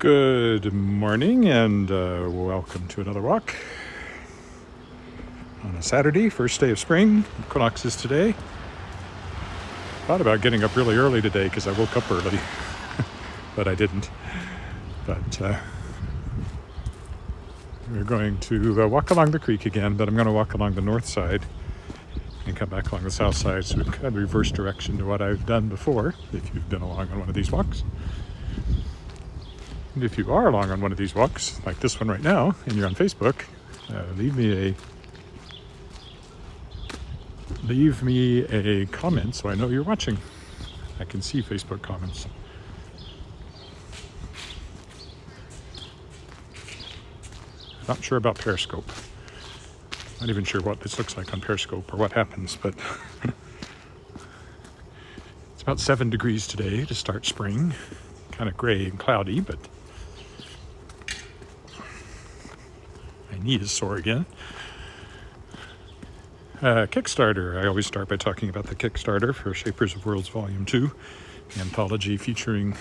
Good morning and welcome to another walk on a Saturday, first day of spring. Equinox is today. Thought about getting up really early today because I woke up early, but I didn't. But we're going to walk along the creek again, but I'm going to walk along the north side and come back along the south side, so kind of reverse direction to what I've done before, if you've been along on one of these walks. And if you are along on one of these walks, like this one right now, and you're on Facebook, leave me a comment so I know you're watching. I can see Facebook comments. Not sure about Periscope. Not even sure what this looks like on Periscope or what happens, but it's about 7 degrees today to start spring. Kind of gray and cloudy, but my knee is sore again. Kickstarter. I always start by talking about the Kickstarter for Shapers of Worlds Volume 2, anthology featuring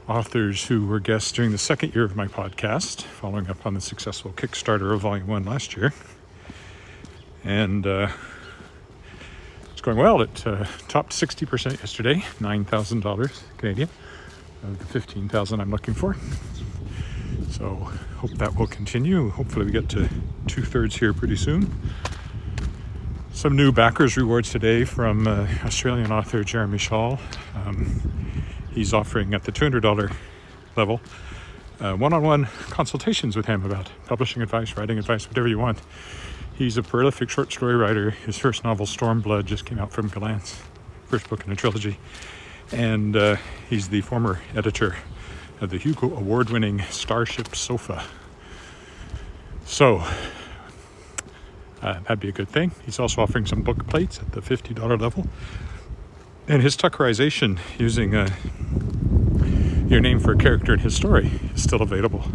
authors who were guests during the second year of my podcast, following up on the successful Kickstarter of Volume 1 last year. And it's going well. It topped 60% yesterday, $9,000 Canadian, of the $15,000 I'm looking for. So hope that will continue. Hopefully we get to 2/3 here pretty soon. Some new backers rewards today from Australian author Jeremy Shaw. He's offering at the $200 level one-on-one consultations with him about publishing advice, writing advice, whatever you want. He's a prolific short story writer. His first novel, Stormblood, just came out from Galance, first book in a trilogy. And he's the former editor of the Hugo Award-winning Starship Sofa. So that'd be a good thing. He's also offering some book plates at the $50 level. And his Tuckerization using your name for a character in his story is still available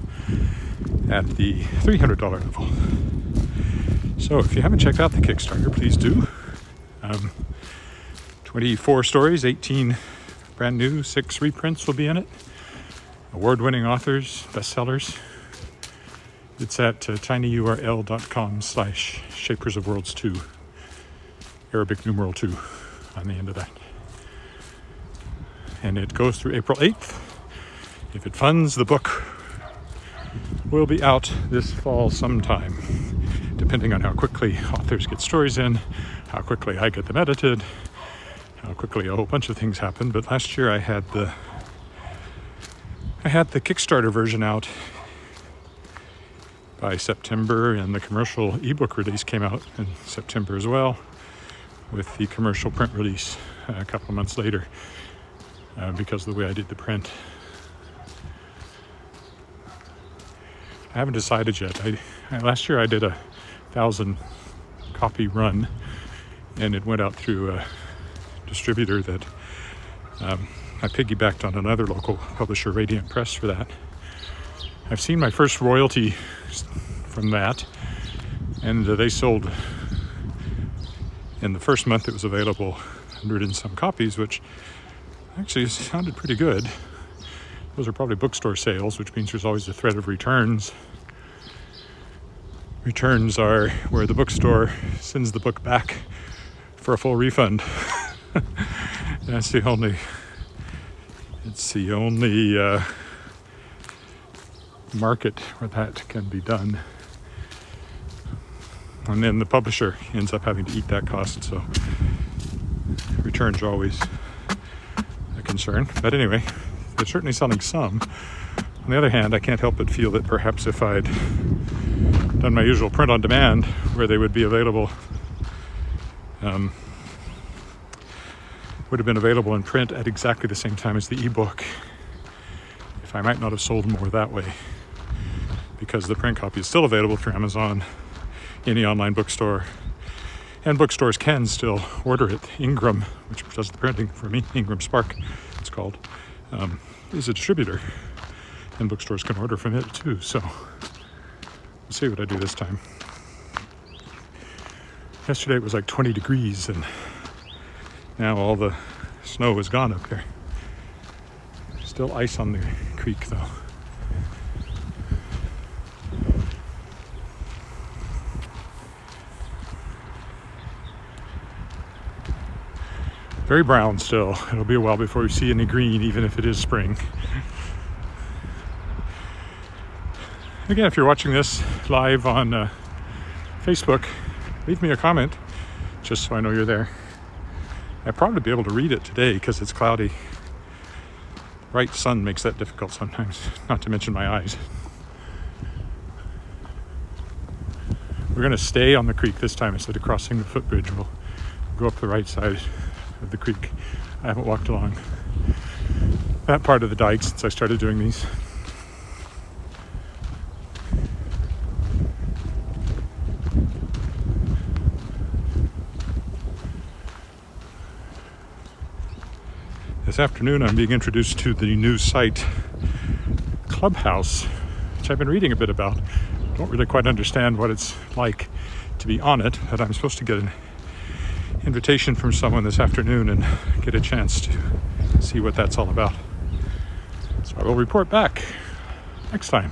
at the $300 level. So if you haven't checked out the Kickstarter, please do. 24 stories, 18 brand new, 6 reprints will be in it. Award-winning authors, bestsellers. It's at tinyurl.com/Shapers of Worlds 2, Arabic numeral 2 on the end of that. And it goes through April 8th. If it funds, the book will be out this fall sometime, depending on how quickly authors get stories in, how quickly I get them edited, how quickly a whole bunch of things happen. But last year I had the Kickstarter version out by September, and the commercial ebook release came out in September as well, with the commercial print release a couple of months later, because of the way I did the print. I haven't decided yet. Last year I did a 1,000 copy run, and it went out through a distributor that I piggybacked on another local publisher, Radiant Press, for that. I've seen my first royalty from that, and they sold, in the first month it was available, 100 and some copies, which actually sounded pretty good. Those are probably bookstore sales, which means there's always a threat of returns. Returns are where the bookstore sends the book back for a full refund. It's the only market where that can be done. And then the publisher ends up having to eat that cost, so returns are always a concern. But anyway, they're certainly selling some. On the other hand, I can't help but feel that perhaps if I'd done my usual print on demand, where they would be available, would have been available in print at exactly the same time as the ebook, if I might not have sold more that way, because the print copy is still available through Amazon, any online bookstore, and bookstores can still order it. Ingram, which does the printing for me, Ingram Spark it's called, is a distributor, and bookstores can order from it too. So we'll see what I do this time. Yesterday it was like 20 degrees, and now all the snow is gone up there. Still ice on the creek though. Very brown still. It'll be a while before we see any green, even if it is spring. Again, if you're watching this live on Facebook, leave me a comment just so I know you're there. I'll probably be able to read it today because it's cloudy. Bright sun makes that difficult sometimes, not to mention my eyes. We're going to stay on the creek this time instead of crossing the footbridge. We'll go up the right side of the creek. I haven't walked along that part of the dike since I started doing these. This afternoon I'm being introduced to the new site Clubhouse, which I've been reading a bit about. Don't really quite understand what it's like to be on it, but I'm supposed to get an invitation from someone this afternoon and get a chance to see what that's all about. So I will report back next time.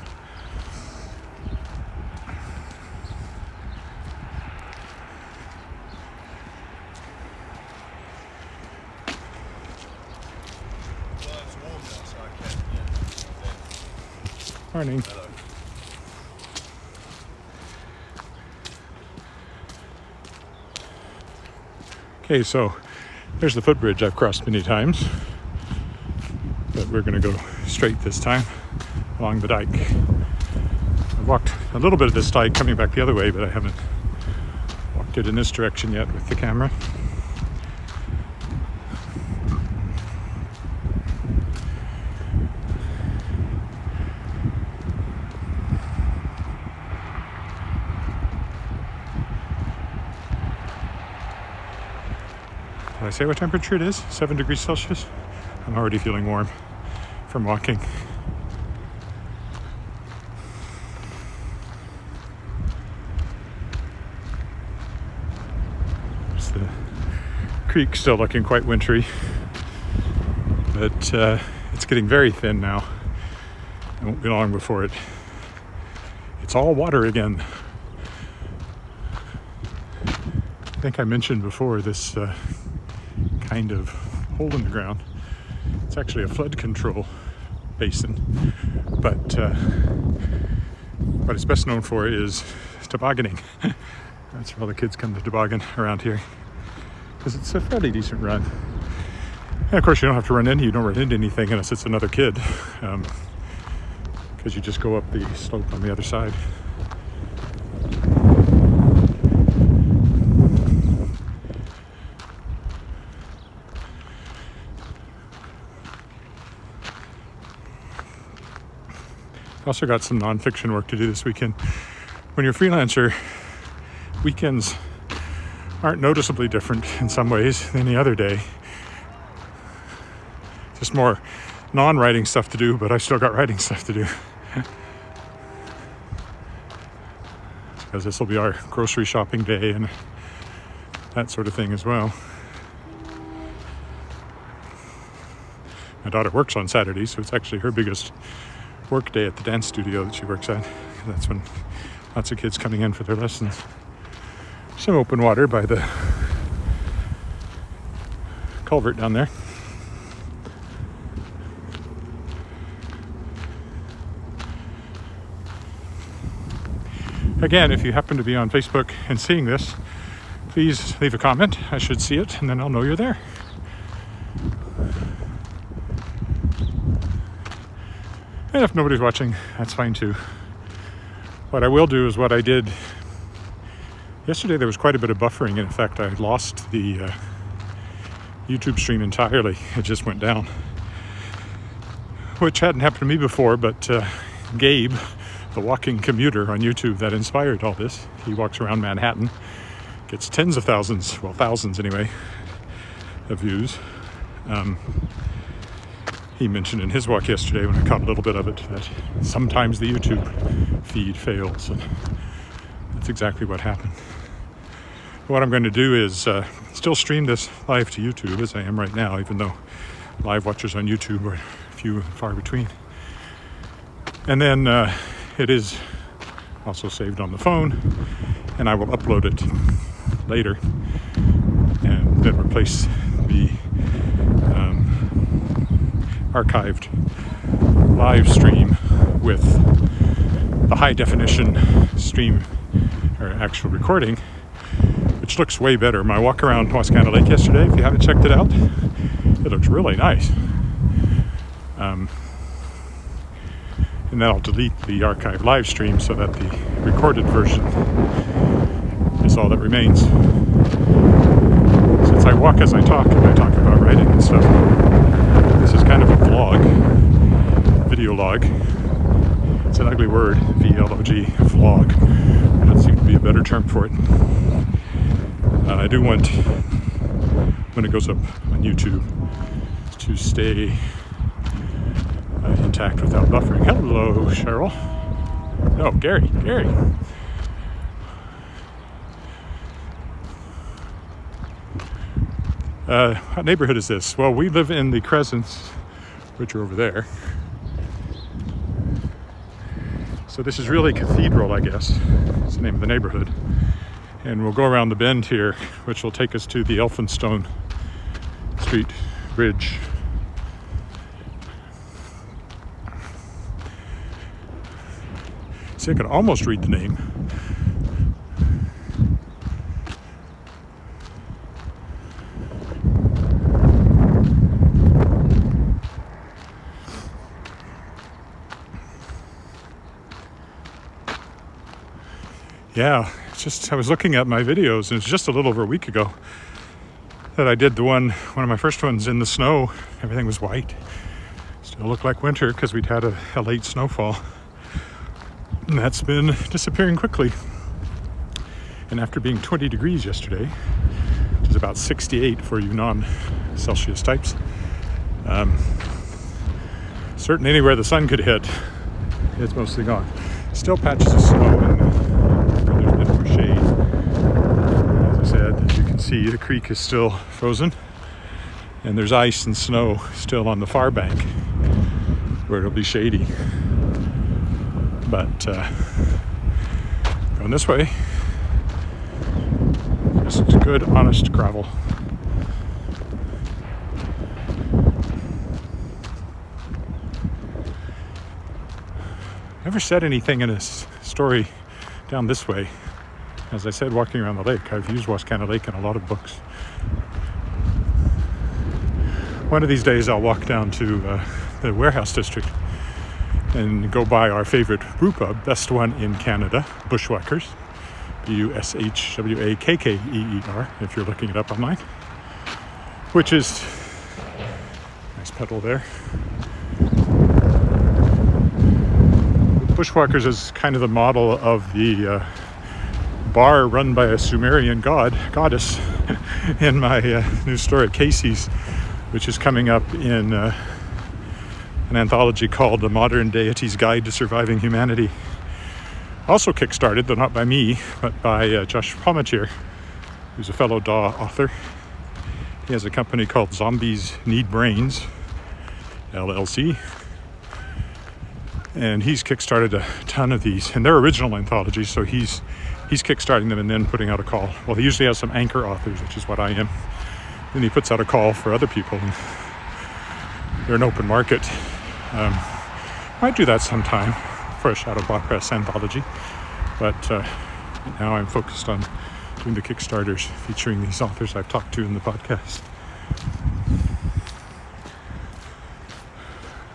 Morning. Hello. Okay, so there's the footbridge I've crossed many times, but we're going to go straight this time along the dike. I've walked a little bit of this dike coming back the other way, but I haven't walked it in this direction yet with the camera. Did I say what temperature it is? 7 degrees Celsius? I'm already feeling warm from walking. There's the creek still looking quite wintry, but it's getting very thin now. It won't be long before it's all water again. I think I mentioned before this kind of hole in the ground. It's actually a flood control basin, but what it's best known for is tobogganing. That's where all the kids come to toboggan around here, because it's a fairly decent run. And of course you don't have to run into, you don't run into anything unless it's another kid, because you just go up the slope on the other side. I also got some nonfiction work to do this weekend. When you're a freelancer, weekends aren't noticeably different in some ways than any other day. Just more non-writing stuff to do, but I still got writing stuff to do. Because this will be our grocery shopping day and that sort of thing as well. My daughter works on Saturdays, so it's actually her biggest work day at the dance studio that she works at. That's when lots of kids coming in for their lessons. Some open water by the culvert down there. Again, if you happen to be on Facebook and seeing this, please leave a comment. I should see it, and then I'll know you're there. And if nobody's watching, that's fine too. What I will do is what I did yesterday. There was quite a bit of buffering, and in fact I lost the YouTube stream entirely. It just went down, which hadn't happened to me before, but Gabe, the walking commuter on YouTube that inspired all this, he walks around Manhattan, gets tens of thousands, well thousands anyway, of views. He mentioned in his walk yesterday, when I caught a little bit of it, that sometimes the YouTube feed fails, and that's exactly what happened. What I'm going to do is still stream this live to YouTube as I am right now, even though live watchers on YouTube are few and far between. And then it is also saved on the phone, and I will upload it later and then replace the archived live stream with the high definition stream or actual recording, which looks way better. My walk around Wascana Lake yesterday, if you haven't checked it out, it looks really nice. And then I'll delete the archived live stream so that the recorded version is all that remains. Since I walk as I talk, and I talk about writing and stuff, this is kind of a vlog, video log. It's an ugly word, V-L-O-G, vlog. There doesn't seem to be a better term for it. I do want, when it goes up on YouTube, to stay intact without buffering. Hello, Cheryl. No, Gary. What neighborhood is this? Well, we live in the Crescents, which are over there. So this is really Cathedral, I guess. It's the name of the neighborhood. And we'll go around the bend here, which will take us to the Elphinstone Street Bridge. See, I could almost read the name. Yeah, it's just, I was looking at my videos, and it's just a little over a week ago that I did one of my first ones in the snow. Everything was white. Still looked like winter because we'd had a late snowfall. And that's been disappearing quickly. And after being 20 degrees yesterday, which is about 68 for you non-Celsius types, certainly anywhere the sun could hit, it's mostly gone. Still patches of snow, and there's a bit more shade. As I said, as you can see, the creek is still frozen, and there's ice and snow still on the far bank where it'll be shady. But going this way, just good, honest gravel. Never said anything in a story down this way. As I said, walking around the lake, I've used Wascana Lake in a lot of books. One of these days I'll walk down to the warehouse district and go by our favorite brew pub, best one in Canada, Bushwhackers, Bushwakkerer, if you're looking it up online, which is, nice pedal there. Bushwhackers is kind of the model of the bar run by a Sumerian goddess in my new story, Casey's, which is coming up in an anthology called The Modern Deity's Guide to Surviving Humanity. Also kickstarted, though not by me, but by Josh Palmatier, who's a fellow DAW author. He has a company called Zombies Need Brains, LLC. And he's kickstarted a ton of these, and they're original anthologies, so he's kickstarting them and then putting out a call. Well, he usually has some anchor authors, which is what I am. Then he puts out a call for other people, and they're an open market. Might do that sometime for a Shadow Block Press anthology, but now I'm focused on doing the Kickstarters featuring these authors I've talked to in the podcast.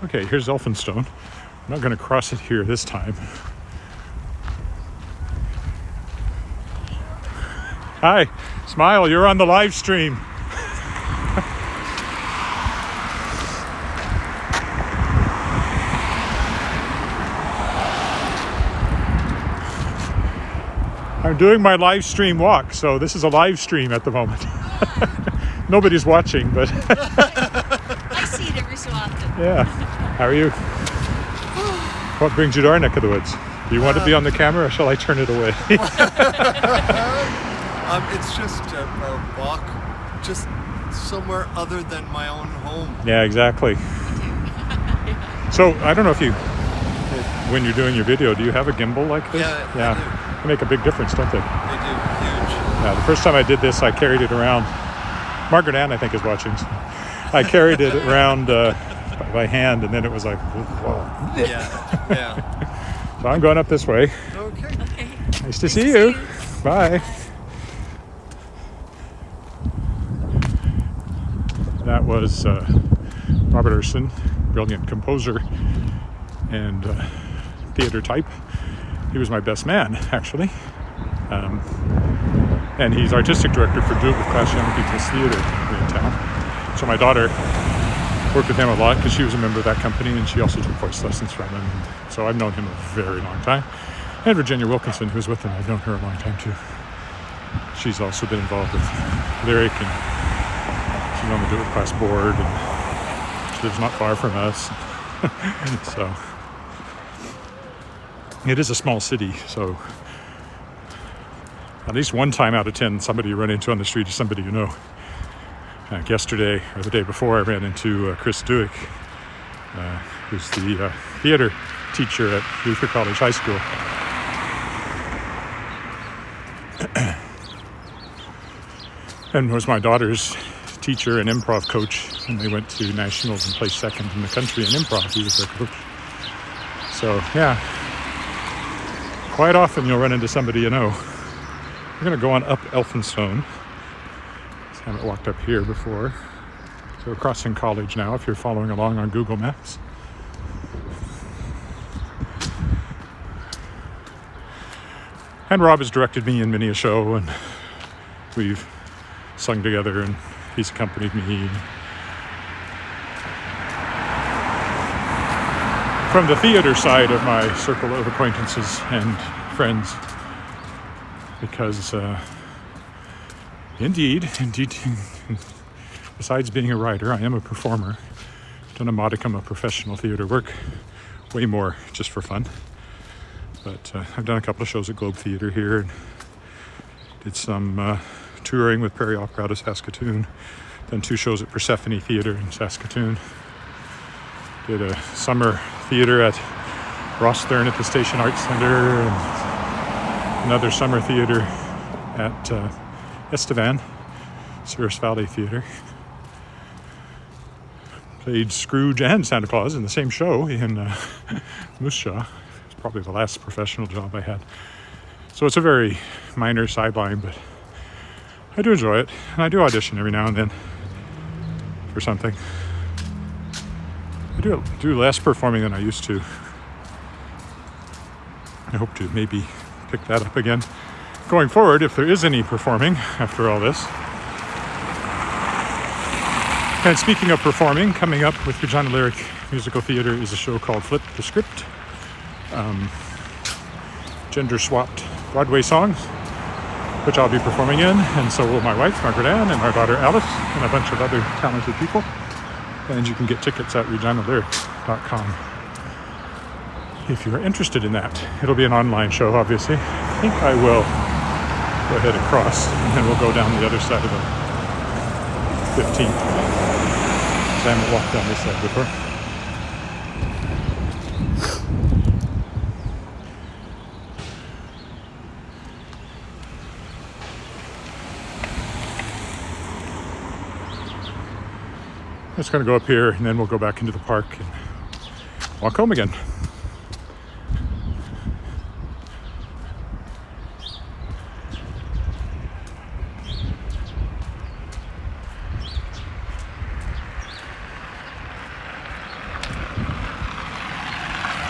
Okay, here's Elphinstone. I'm not going to cross it here this time. Hi, smile, you're on the live stream. I'm doing my live stream walk, so this is a live stream at the moment. Nobody's watching, but I see it every so often. Yeah. How are you? What brings you to our neck of the woods? Do you want to be on the camera, or shall I turn it away? It's just a walk, just somewhere other than my own home. Yeah, exactly. So I don't know if you when you're doing your video, do you have a gimbal like this? Yeah, They make a big difference, don't they? They do, huge. Yeah, the first time I did this, I carried it around. Margaret Ann, I think, is watching. I carried it around by hand, and then it was like, whoa. Yeah. So I'm going up this way. Okay. Okay. Nice to see you. Bye. That was Robert Urson, brilliant composer and theater type. He was my best man, actually. And he's artistic director for Duke with Class Young People's Theater in town. So my daughter worked with him a lot because she was a member of that company, and she also took voice lessons from him. And so I've known him a very long time. And Virginia Wilkinson, who's with him, I've known her a long time too. She's also been involved with lyric, and she's on the Do It Class board, and she lives not far from us. So it is a small city, so at least one time out of 10, somebody you run into on the street is somebody you know. Like yesterday or the day before, I ran into Chris Duick, who's the theater teacher at Luther College High School. And was my daughter's teacher and improv coach, and they went to nationals and placed second in the country in improv. He was their coach. So yeah, quite often you'll run into somebody you know. We're going to go on up Elphinstone. I haven't walked up here before. So we're crossing College now, if you're following along on Google Maps. And Rob has directed me in many a show, and we've sung together, and he's accompanied me. From the theater side of my circle of acquaintances and friends, because indeed, besides being a writer, I am a performer. I've done a modicum of professional theater work, way more just for fun. But I've done a couple of shows at Globe Theater here, and did some touring with Prairie Opera out of Saskatoon. Done 2 shows at Persephone Theater in Saskatoon. Did a summer theater at Rosthern at the Station Arts Center, and another summer theater at Estevan, Souris Valley Theater. Played Scrooge and Santa Claus in the same show in Moose Jaw. It's probably the last professional job I had. So it's a very minor sideline, but I do enjoy it. And I do audition every now and then for something. I do less performing than I used to. I hope to maybe pick that up again going forward, if there is any performing after all this. And speaking of performing, coming up with Regina Lyric Musical Theater is a show called Flip the Script. Gender-swapped Broadway songs, which I'll be performing in, and so will my wife, Margaret Ann, and our daughter, Alice, and a bunch of other talented people. And you can get tickets at reginalyric.com if you're interested in that. It'll be an online show, obviously. I think I will go ahead and cross, and then we'll go down the other side of the 15th. Because I haven't walked down this side before. Just going to go up here, and then we'll go back into the park and walk home again.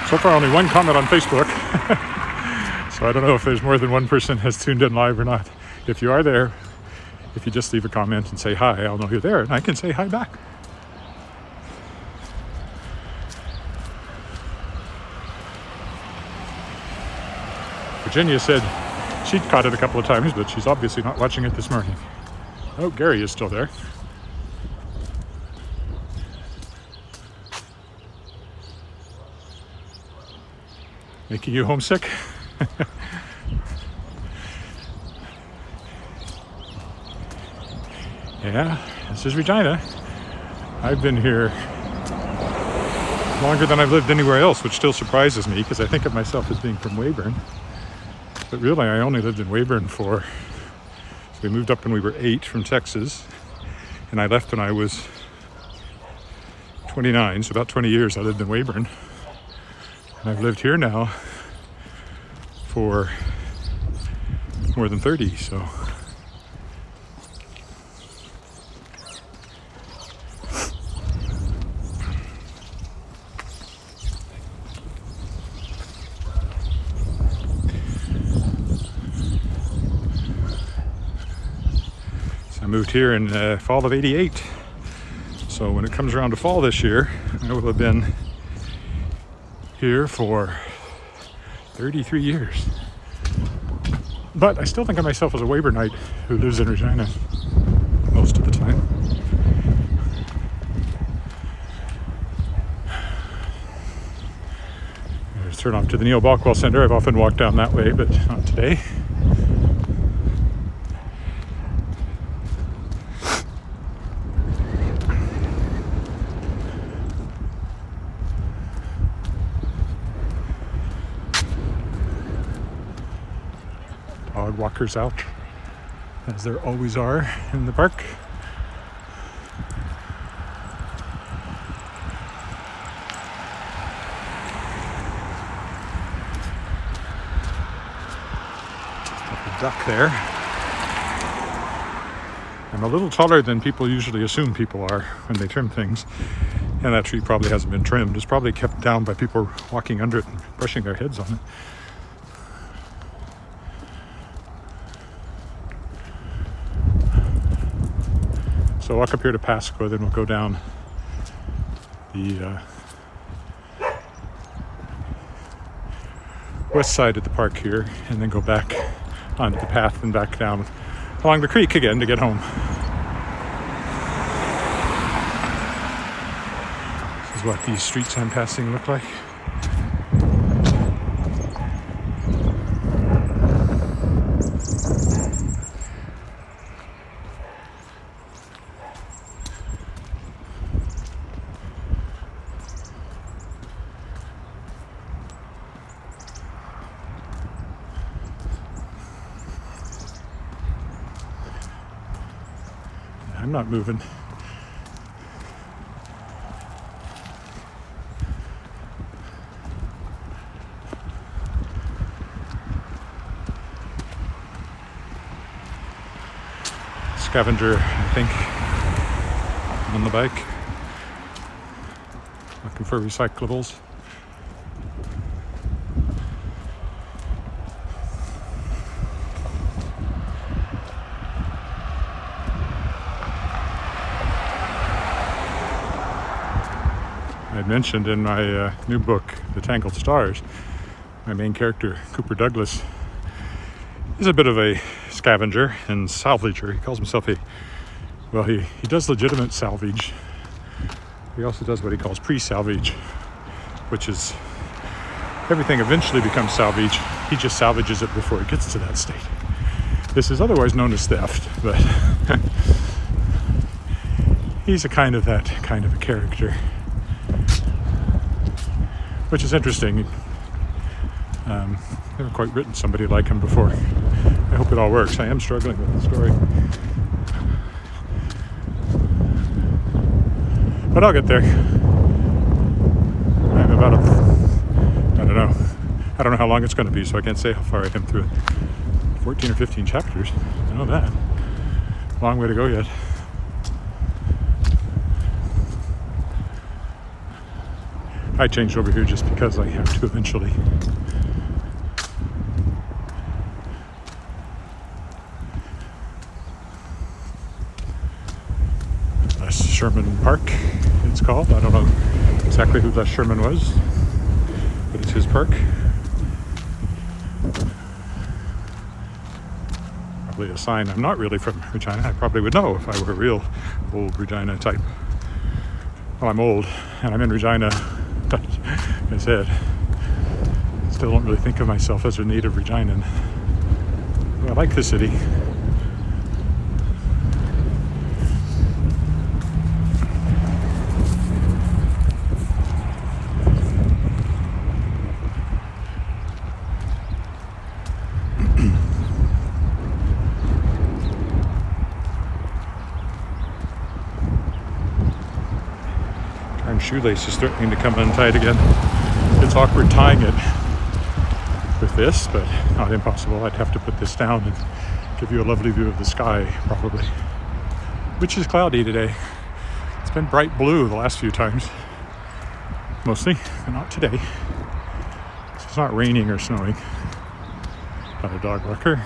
So far, only one comment on Facebook. So I don't know if there's more than one person has tuned in live or not. If you are there, if you just leave a comment and say hi, I'll know you're there, and I can say hi back. Virginia said she'd caught it a couple of times, but she's obviously not watching it this morning. Oh, Gary is still there. Making you homesick? Yeah, this is Regina. I've been here longer than I've lived anywhere else, which still surprises me because I think of myself as being from Weyburn. But really, I only lived in Weyburn so we moved up when we were 8 from Texas, and I left when I was 29, so about 20 years I lived in Weyburn. And I've lived here now for more than 30, so. I moved here in fall of '88. So when it comes around to fall this year, I will have been here for 33 years. But I still think of myself as a Weyburnite who lives in Regina most of the time. There's turn off to the Neil Bockwell Center. I've often walked down that way, but not today. Dog walkers out, as there always are in the park. Got the duck there. I'm a little taller than people usually assume people are when they trim things, and that tree probably hasn't been trimmed. It's probably kept down by people walking under it and brushing their heads on it. So walk up here to Pasco, then we'll go down the west side of the park here, and then go back onto the path and back down along the creek again to get home. This is what these streets I'm passing look like. I'm not moving. Scavenger, I think, on the bike, looking for recyclables. I mentioned in my new book, The Tangled Stars, my main character, Cooper Douglas, is a bit of a scavenger and salvager. He calls himself he does legitimate salvage. He also does what he calls pre-salvage, which is everything eventually becomes salvage. He just salvages it before it gets to that state. This is otherwise known as theft, but he's that kind of a character, which is interesting. Never quite written somebody like him before. I hope it all works. I am struggling with the story, but I'll get there. I'm about I don't know how long it's going to be, so I can't say how far I am through it. 14 or 15 chapters. I know that. Long way to go yet. I changed over here just because I have to eventually. Les Sherman Park, it's called. I don't know exactly who Les Sherman was, but it's his park. Probably a sign I'm not really from Regina. I probably would know if I were a real old Regina type. Well, I'm old and I'm in Regina, but like I said, I still don't really think of myself as a native Reginan. I like the city. Darn shoelace is threatening to come untied again. It's awkward tying it with this, but not impossible. I'd have to put this down and give you a lovely view of the sky, probably. Which is cloudy today. It's been bright blue the last few times. Mostly, but not today. So it's not raining or snowing. Got a dog walker.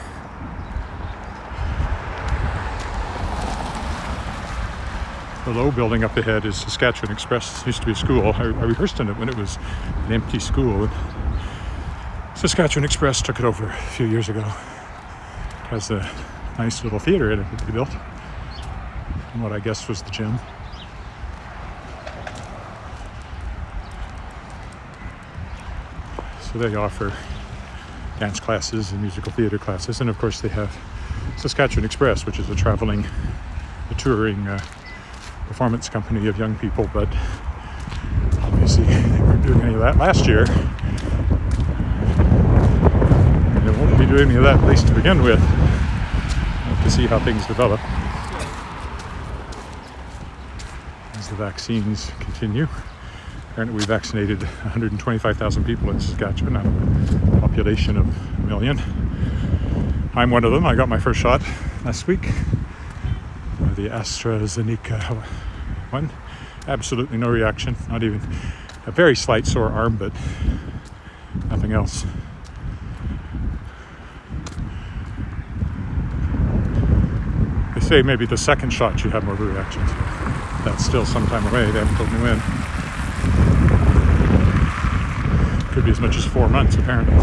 The low building up ahead is Saskatchewan Express. It used to be a school. I rehearsed in it when it was an empty school. Saskatchewan Express took it over a few years ago. It has a nice little theater in it that they built. And what I guess was the gym. So they offer dance classes and musical theater classes. And of course they have Saskatchewan Express, which is a touring performance company of young people, but obviously they weren't doing any of that last year. And they won't be doing any of that, at least to begin with. We'll have to see how things develop as the vaccines continue. Apparently we vaccinated 125,000 people in Saskatchewan out of a population of 1 million. I'm one of them. I got my first shot last week. The AstraZeneca one. Absolutely no reaction, not even a very slight sore arm, but nothing else. They say maybe the second shot you have more reactions. That's still some time away. They haven't told me when. Could be as much as 4 months, apparently.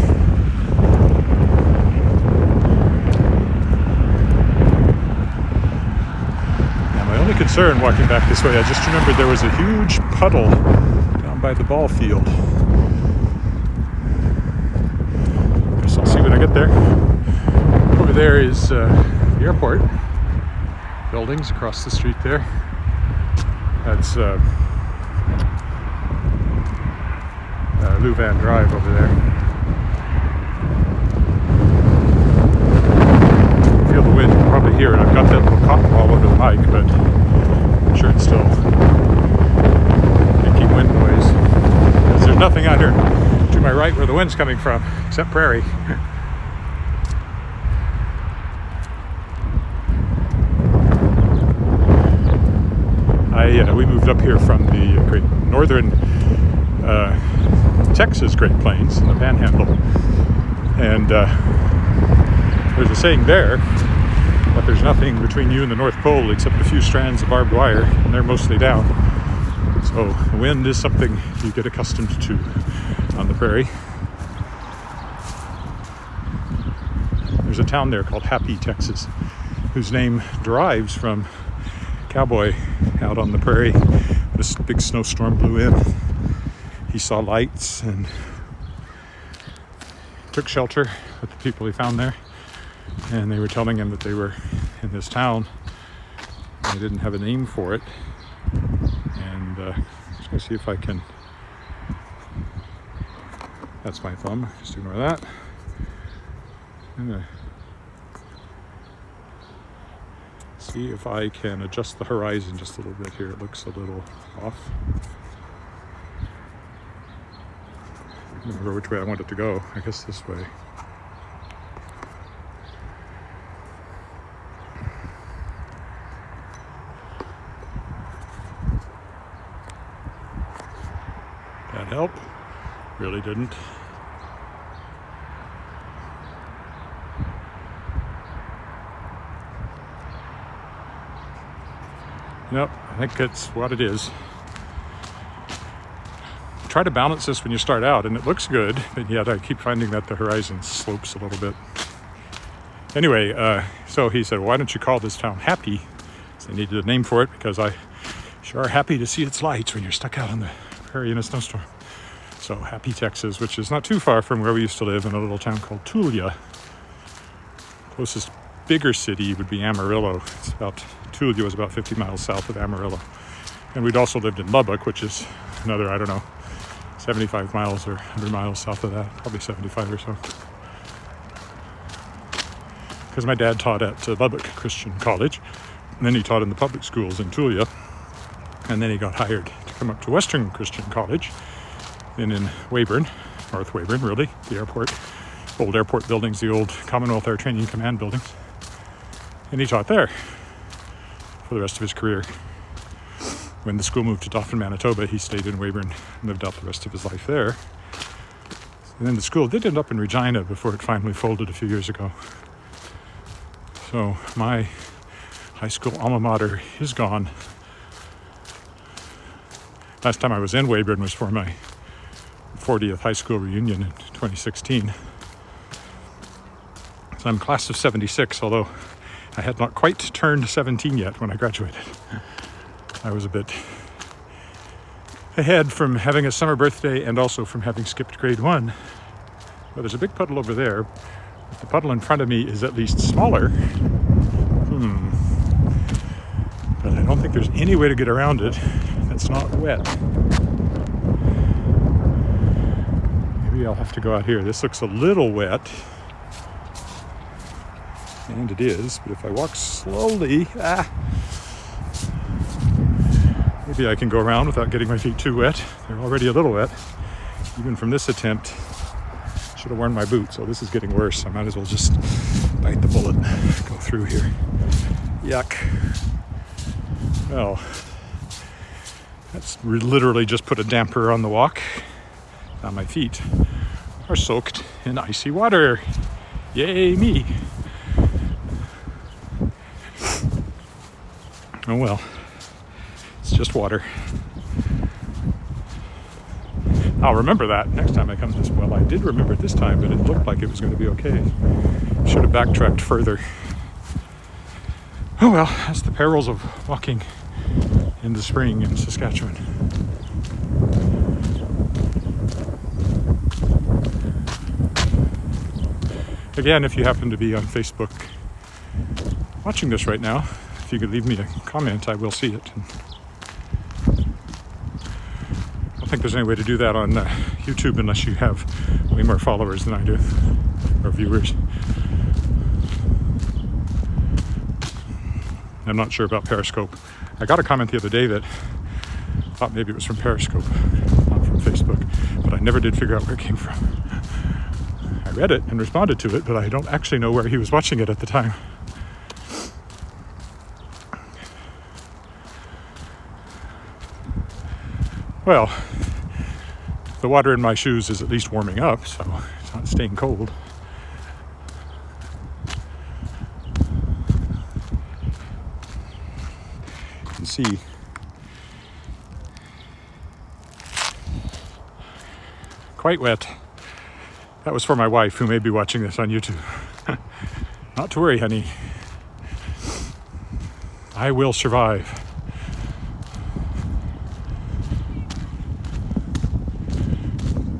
Concern walking back this way. I just remembered there was a huge puddle down by the ball field. Guess I'll see when I get there. Over there is the airport. Buildings across the street there. That's Louvain Drive over there. Feel the wind, you can probably hear it. I've got that little cotton wall under the mic, but I'm sure it's still making wind noise. Because there's nothing out here to my right where the wind's coming from, except prairie. We moved up here from the great northern Texas Great Plains in the Panhandle, and there's a saying there that there's nothing between you and the North Pole except a few strands of barbed wire, and they're mostly down. So the wind is something you get accustomed to on the prairie. There's a town there called Happy, Texas, whose name derives from a cowboy out on the prairie. This big snowstorm blew in. He saw lights and took shelter with the people he found there. And they were telling him that they were in this town. They didn't have a name for it. And I'm just going to see if I can... That's my thumb. Just ignore that. I'm going to see if I can adjust the horizon just a little bit here. It looks a little off. I don't remember which way I want it to go. I guess this way. That help? Really didn't. Nope, I think that's what it is. Try to balance this when you start out, and it looks good, but yet I keep finding that the horizon slopes a little bit. Anyway, so he said, why don't you call this town Happy? So they needed a name for it because I sure are happy to see its lights when you're stuck out on the prairie in a snowstorm. So Happy, Texas, which is not too far from where we used to live in a little town called Tulia. Closest bigger city would be Amarillo. Tulia was about 50 miles south of Amarillo. And we'd also lived in Lubbock, which is another, 75 miles or 100 miles south of that, probably 75 or so. Because my dad taught at Lubbock Christian College, and then he taught in the public schools in Tulia. And then he got hired to come up to Western Christian College, then in Weyburn, North Weyburn, really, the airport, old airport buildings, the old Commonwealth Air Training Command buildings. And he taught there for the rest of his career. When the school moved to Dauphin, Manitoba, he stayed in Weyburn and lived out the rest of his life there. And then the school did end up in Regina before it finally folded a few years ago. So my high school alma mater is gone. Last time I was in Weyburn was for my 40th high school reunion in 2016. So I'm class of 76, although I had not quite turned 17 yet when I graduated. I was a bit ahead from having a summer birthday and also from having skipped grade 1. Well, there's a big puddle over there. The puddle in front of me is at least smaller. But I don't think there's any way to get around it that's not wet. Maybe I'll have to go out here. This looks a little wet. And it is, but if I walk slowly, maybe I can go around without getting my feet too wet. They're already a little wet. Even from this attempt, I should have worn my boots, so this is getting worse. I might as well just bite the bullet and go through here. Yuck. Well, that's literally just put a damper on the walk. Now my feet are soaked in icy water. Yay me. Oh well, it's just water. I'll remember that next time I come this. Well, I did remember it this time, but it looked like it was going to be okay. Should have backtracked further. Oh well, that's the perils of walking in the spring in Saskatchewan. Again, if you happen to be on Facebook watching this right now, if you could leave me a comment, I will see it. I don't think there's any way to do that on YouTube unless you have way more followers than I do, or viewers. I'm not sure about Periscope. I got a comment the other day that I thought maybe it was from Periscope, not from Facebook, but I never did figure out where it came from. I read it and responded to it, but I don't actually know where he was watching it at the time. Well, the water in my shoes is at least warming up, so it's not staying cold. You can see quite wet. That was for my wife, who may be watching this on YouTube. Not to worry, honey. I will survive.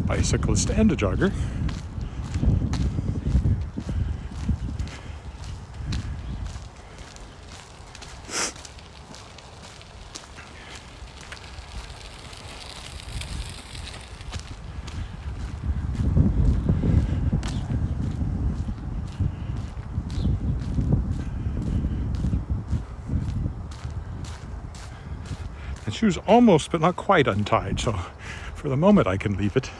Bicyclist and a jogger. The shoe's almost but not quite untied, so for the moment I can leave it.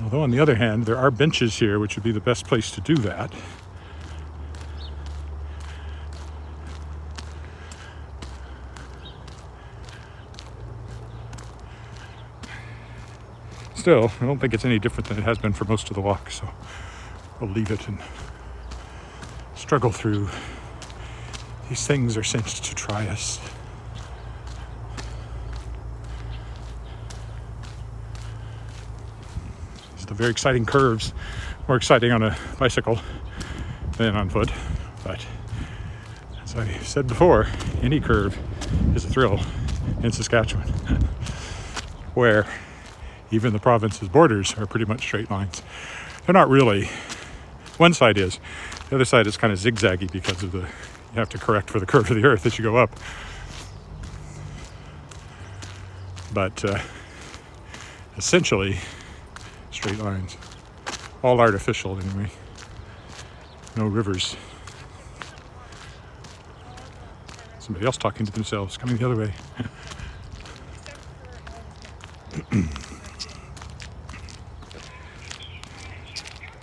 Although on the other hand, there are benches here, which would be the best place to do that. Still, I don't think it's any different than it has been for most of the walk, so we'll leave it and struggle through. These things are sent to try us. The very exciting curves, more exciting on a bicycle than on foot, but as I said before, any curve is a thrill in Saskatchewan, where even the province's borders are pretty much straight lines. They're not really. One side is. The other side is kind of zigzaggy because of you have to correct for the curve of the earth as you go up. But essentially, straight lines. All artificial anyway. No rivers. Somebody else talking to themselves, coming the other way.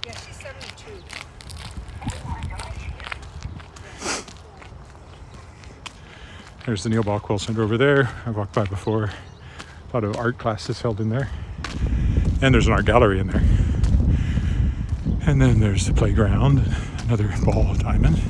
Yeah, she's 72. There's the Neil Bockwell Center over there. I've walked by before. A lot of art classes held in there. And there's an art gallery in there. And then there's the playground, another ball diamond.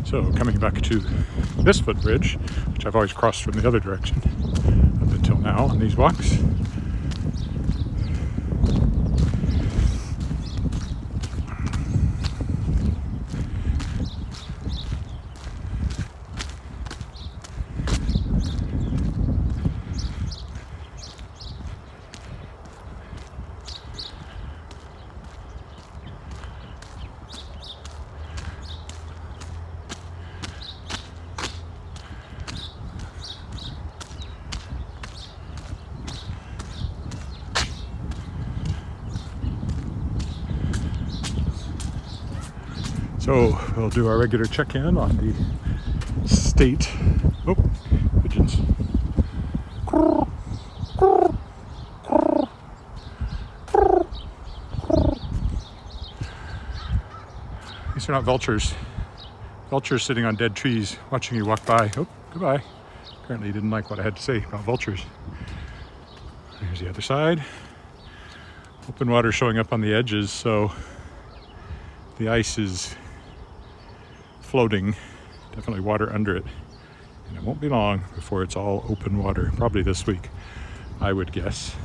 So coming back to this footbridge, which I've always crossed from the other direction up until now on these walks. So we'll do our regular check-in on the state. Oh, pigeons. These are not vultures. Vultures sitting on dead trees watching you walk by. Oh, goodbye. Apparently you didn't like what I had to say about vultures. Here's the other side. Open water showing up on the edges, so the ice is floating, definitely water under it, and it won't be long before it's all open water, probably this week, I would guess.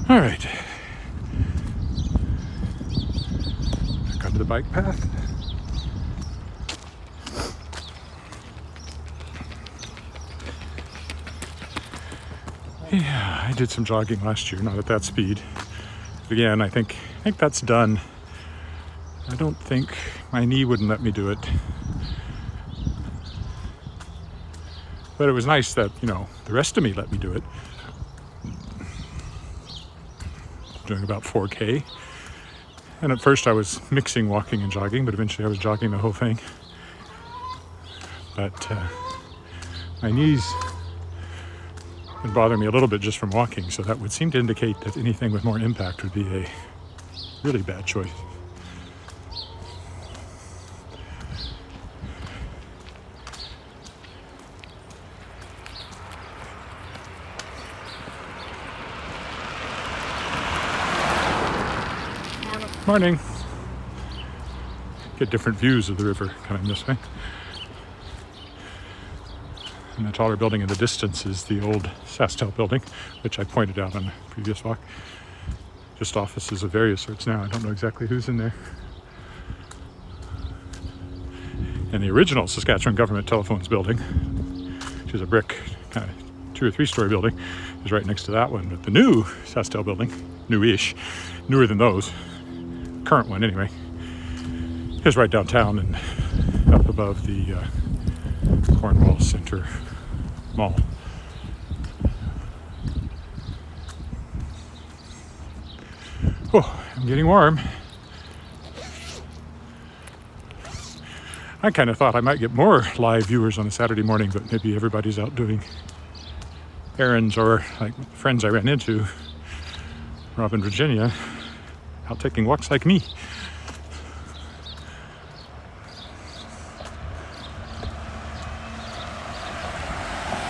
All right, back onto the bike path. Yeah, I did some jogging last year, not at that speed. But again, I think that's done. I don't think my knee wouldn't let me do it. But it was nice that, the rest of me let me do it. Doing about 4K. And at first I was mixing walking and jogging, but eventually I was jogging the whole thing. But my knees would bother me a little bit just from walking, so that would seem to indicate that anything with more impact would be a really bad choice. Morning. Get different views of the river coming this way. And the taller building in the distance is the old Saskatchewan building, which I pointed out on the previous walk. Just offices of various sorts now. I don't know exactly who's in there. And the original Saskatchewan Government Telephones building, which is a brick, kind of 2 or 3 story building, is right next to that one. But the new Saskatchewan building, newish, newer than those, current one anyway, is right downtown and up above the Cornwall Center Mall. Oh, I'm getting warm. I kind of thought I might get more live viewers on a Saturday morning, but maybe everybody's out doing errands, or like friends I ran into, Rob and Regina, out taking walks like me.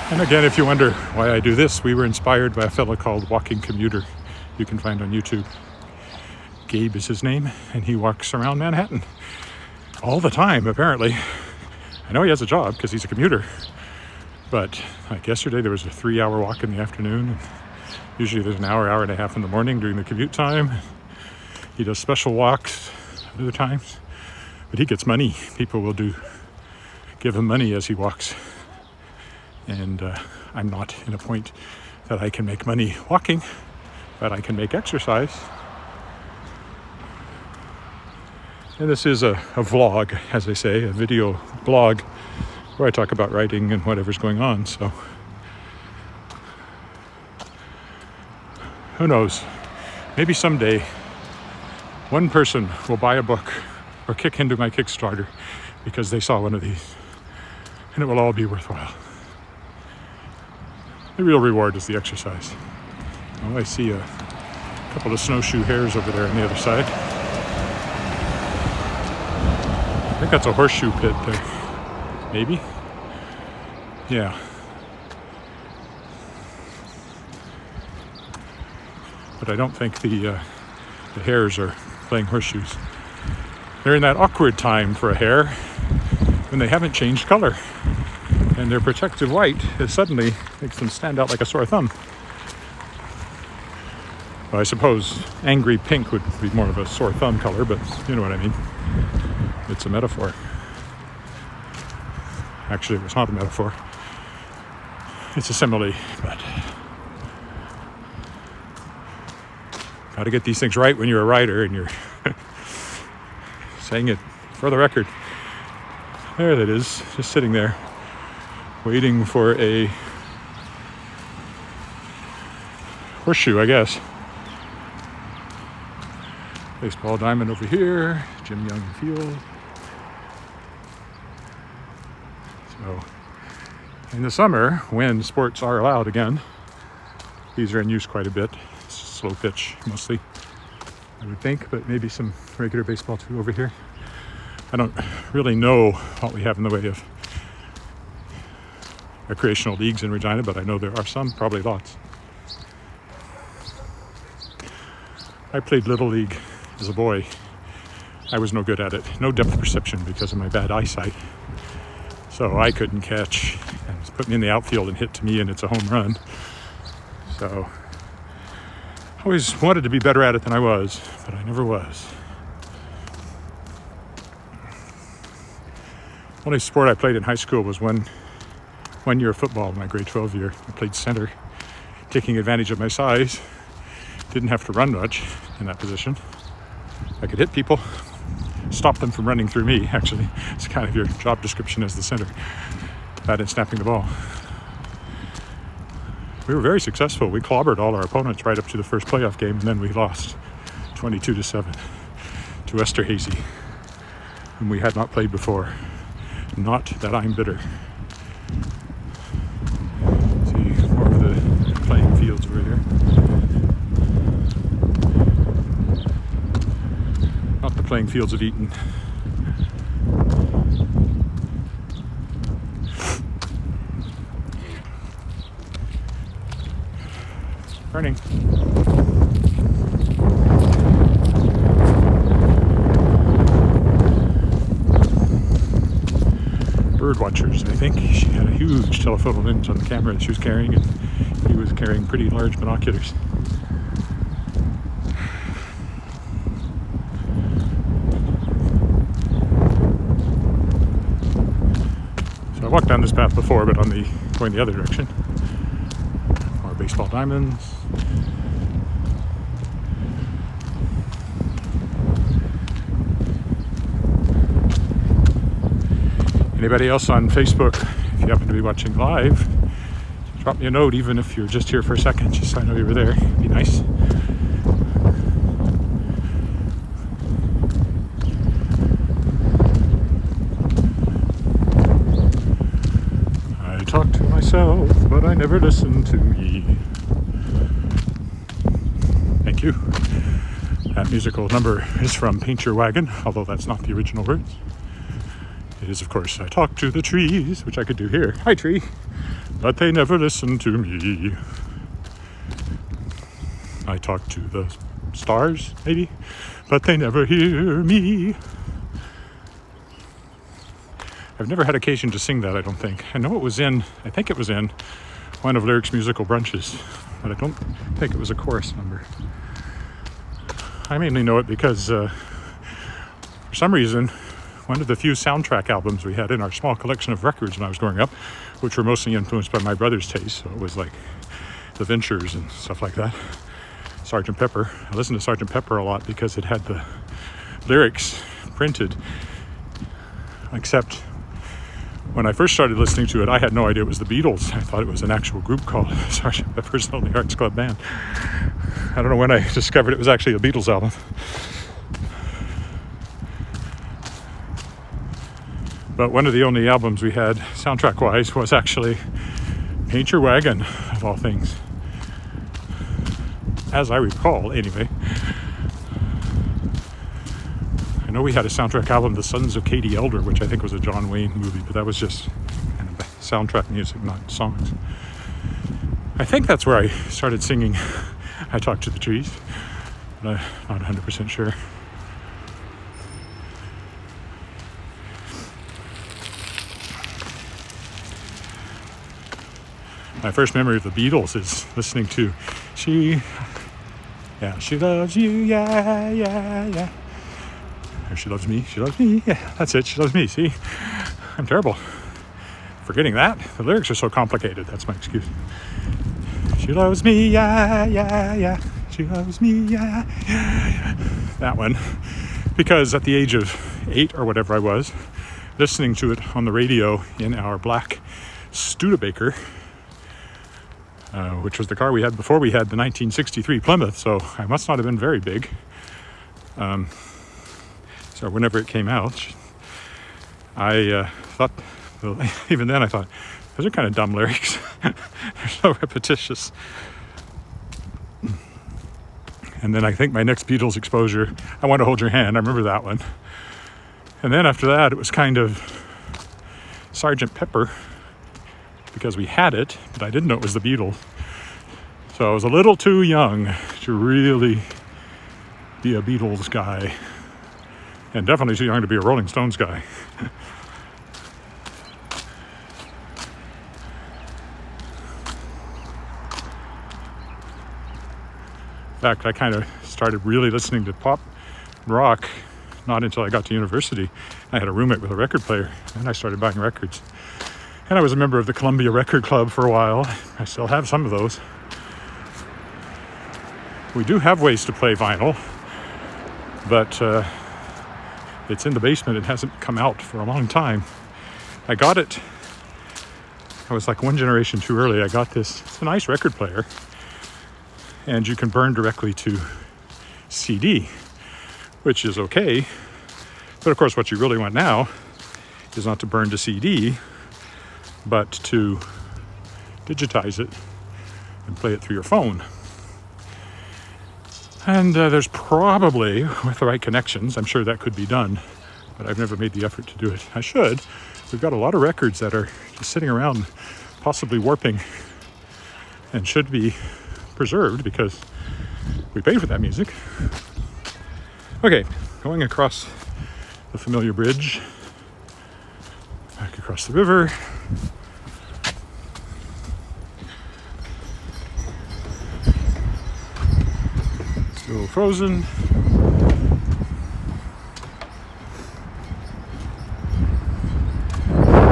And again, if you wonder why I do this, we were inspired by a fellow called Walking Commuter, you can find on YouTube. Gabe is his name, and he walks around Manhattan all the time, apparently. I know he has a job because he's a commuter, but like yesterday there was a 3-hour walk in the afternoon, and usually there's an hour and a half in the morning during the commute time. He does special walks at other times, but he gets money. People will give him money as he walks. And I'm not in a point that I can make money walking, but I can make exercise. And this is a vlog, as they say, a video blog where I talk about writing and whatever's going on. So who knows? Maybe someday one person will buy a book or kick into my Kickstarter because they saw one of these, and it will all be worthwhile. The real reward is the exercise. Oh, I see a couple of snowshoe hares over there on the other side. I think that's a horseshoe pit there. Maybe? Yeah. But I don't think the hares are playing horseshoes. They're in that awkward time for a hare when they haven't changed color. And their protective white suddenly makes them stand out like a sore thumb. Well, I suppose angry pink would be more of a sore thumb color, but you know what I mean. It's a metaphor. Actually, it was not a metaphor. It's a simile, but got to get these things right when you're a writer and you're saying it for the record. There that is, just sitting there, waiting for a horseshoe, I guess. Baseball diamond over here, Jim Young Field. So, in the summer, when sports are allowed again, these are in use quite a bit. It's slow pitch mostly, I would think, but maybe some regular baseball too over here. I don't really know what we have in the way of recreational leagues in Regina, but I know there are some, probably lots. I played Little League as a boy. I was no good at it. No depth perception because of my bad eyesight. So I couldn't catch. And just put me in the outfield and hit to me and it's a home run. So I always wanted to be better at it than I was, but I never was. Only sport I played in high school was one year of football, my grade 12 year. I played center, taking advantage of my size. Didn't have to run much in that position. I could hit people, stop them from running through me, actually. It's kind of your job description as the center. That and snapping the ball. We were very successful. We clobbered all our opponents right up to the first playoff game, and then we lost 22-7 to Esterhazy, whom we had not played before. Not that I'm bitter. See more of the playing fields over here. Not the playing fields of Eton. Burning. Bird watchers, I think. She had a huge telephoto lens on the camera that she was carrying, and he was carrying pretty large binoculars. So I walked down this path before, but going the other direction. More baseball diamonds. Anybody else on Facebook, if you happen to be watching live, drop me a note, even if you're just here for a second, just so I know you were there. It'd be nice. I talk to myself, but I never listen to me. Thank you. That musical number is from Paint Your Wagon, although that's not the original words. It is, of course, I talk to the trees, which I could do here. Hi, tree. But they never listen to me. I talk to the stars, maybe, but they never hear me. I've never had occasion to sing that, I don't think. I think it was in one of Lyric's musical brunches, but I don't think it was a chorus number. I mainly know it because, for some reason, one of the few soundtrack albums we had in our small collection of records when I was growing up, which were mostly influenced by my brother's taste, so it was like the Ventures and stuff like that. Sgt. Pepper. I listened to Sgt. Pepper a lot because it had the lyrics printed. Except when I first started listening to it, I had no idea it was the Beatles. I thought it was an actual group called Sgt. Pepper's Lonely Hearts Club Band. I don't know when I discovered it was actually a Beatles album. But one of the only albums we had, soundtrack-wise, was actually Paint Your Wagon, of all things. As I recall, anyway. I know we had a soundtrack album, The Sons of Katie Elder, which I think was a John Wayne movie, but that was just kind of soundtrack music, not songs. I think that's where I started singing I Talk to the Trees, but I'm not 100% sure. My first memory of the Beatles is listening to She Loves You, yeah. Or She Loves Me, yeah, that's it, She Loves Me, see? I'm terrible. Forgetting that, the lyrics are so complicated, that's my excuse. She loves me, yeah, she loves me, yeah. That one. Because at the age of 8 or whatever I was, listening to it on the radio in our black Studebaker, which was the car we had before we had the 1963 Plymouth, so I must not have been very big. So whenever it came out, I thought, well, even then I thought, those are kind of dumb lyrics. They're so repetitious. And then I think my next Beatles exposure, I Want to Hold Your Hand, I remember that one. And then after that, it was kind of Sgt. Pepper, because we had it, but I didn't know it was the Beatles. So I was a little too young to really be a Beatles guy, and definitely too young to be a Rolling Stones guy. In fact, I kind of started really listening to pop rock not until I got to university. I had a roommate with a record player, and I started buying records. And I was a member of the Columbia Record Club for a while. I still have some of those. We do have ways to play vinyl, but it's in the basement. It hasn't come out for a long time. I got it. I was like one generation too early. I got this. It's a nice record player. And you can burn directly to CD, which is okay. But of course, what you really want now is not to burn to CD, but to digitize it and play it through your phone. And there's probably, with the right connections, I'm sure that could be done, but I've never made the effort to do it. I should. We've got a lot of records that are just sitting around, possibly warping, and should be preserved because we paid for that music. Okay, going across the familiar bridge, back across the river. Still frozen.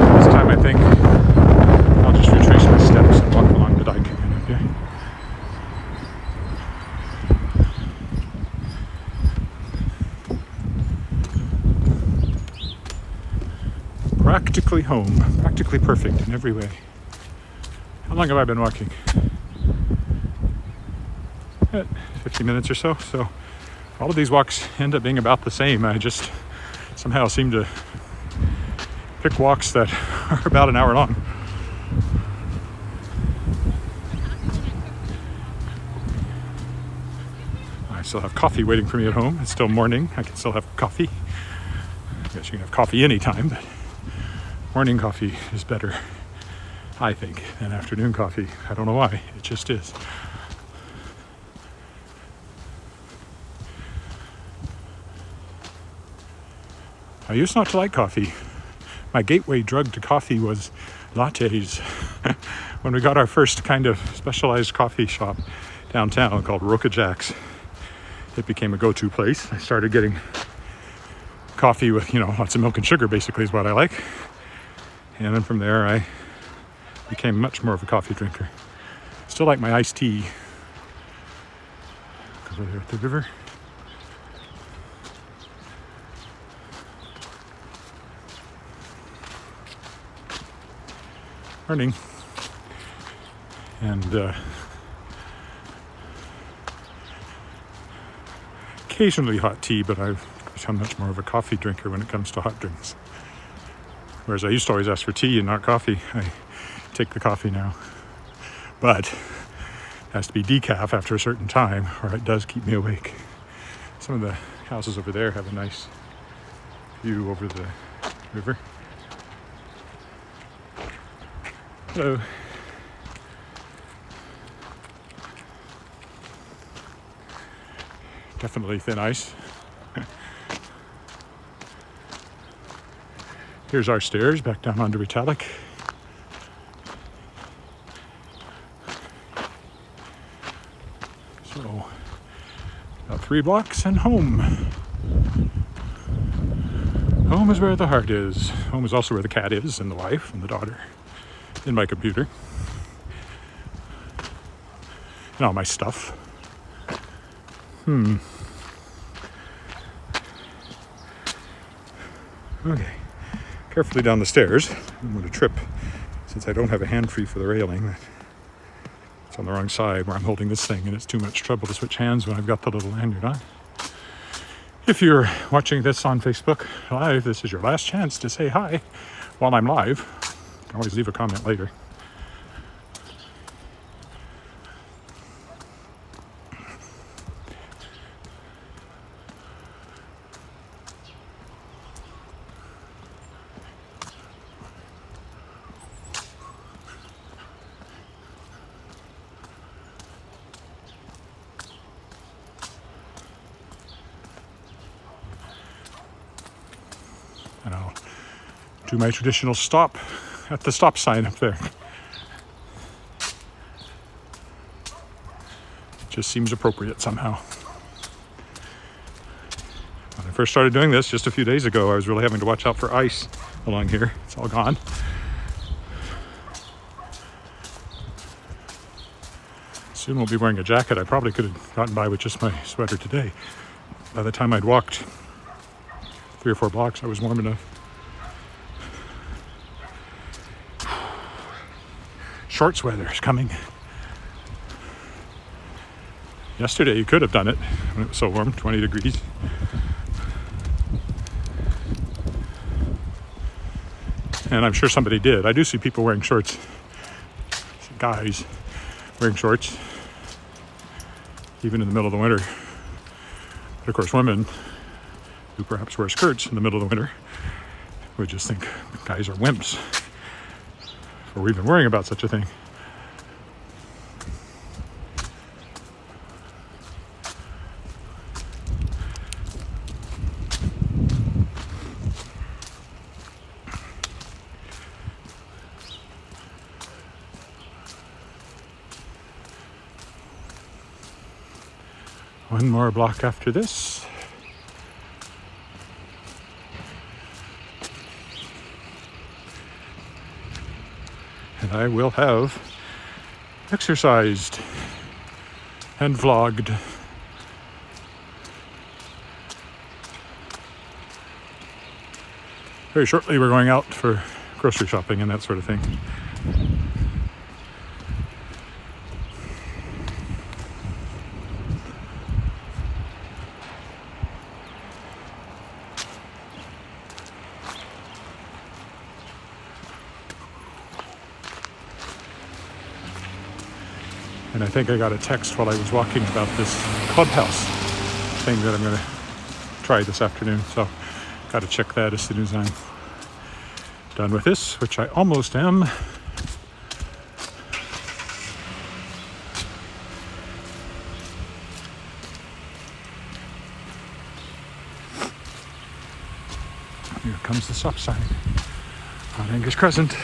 This time I think I'll just retrace my steps and walk along the dike again, okay? Practically home, practically perfect in every way. How long have I been walking? 50 minutes or so. So all of these walks end up being about the same. I just somehow seem to pick walks that are about an hour long. I still have coffee waiting for me at home. It's still morning. I can still have coffee. I guess you can have coffee anytime, but morning coffee is better, I think, than afternoon coffee. I don't know why. It just is. I used not to like coffee. My gateway drug to coffee was lattes. When we got our first kind of specialized coffee shop downtown called Roca Jack's, it became a go-to place. I started getting coffee with, lots of milk and sugar, basically, is what I like. And then from there, I became much more of a coffee drinker. Still like my iced tea. over there at the river. Morning. And occasionally hot tea, but I've become much more of a coffee drinker when it comes to hot drinks. Whereas I used to always ask for tea and not coffee. I take the coffee now. But it has to be decaf after a certain time, or it does keep me awake. Some of the houses over there have a nice view over the river. Hello. Definitely thin ice. Here's our stairs back down onto Retallick. So, about 3 blocks and home. Home is where the heart is. Home is also where the cat is, and the wife, and the daughter, and my computer. And all my stuff. Okay. Carefully down the stairs. I'm going to trip since I don't have a hand free for the railing. It's on the wrong side where I'm holding this thing, and it's too much trouble to switch hands when I've got the little lanyard on. If you're watching this on Facebook Live, this is your last chance to say hi while I'm live. You can always leave a comment later. And I'll do my traditional stop at the stop sign up there. Just seems appropriate somehow. When I first started doing this just a few days ago, I was really having to watch out for ice along here. It's all gone. Soon we'll be wearing a jacket. I probably could have gotten by with just my sweater today. By the time I'd walked 3 or 4 blocks, I was warm enough. Shorts weather is coming. Yesterday you could have done it when it was so warm, 20 degrees. And I'm sure somebody did. I do see people wearing shorts. Guys wearing shorts, even in the middle of the winter. But of course, women who perhaps wear skirts in the middle of the winter would just think guys are wimps for even worrying about such a thing. One more block after this. And I will have exercised and vlogged. Very shortly we're going out for grocery shopping and that sort of thing. And I think I got a text while I was walking about this clubhouse thing that I'm going to try this afternoon. So got to check that as soon as I'm done with this, which I almost am. Here comes the stop sign on Angus Crescent.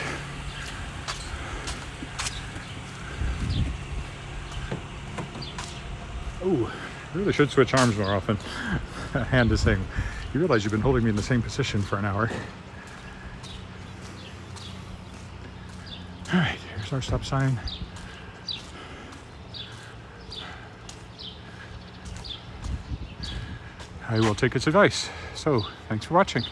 Oh, I really should switch arms more often. A hand is saying, you realize you've been holding me in the same position for an hour. All right, here's our stop sign. I will take its advice. So, thanks for watching.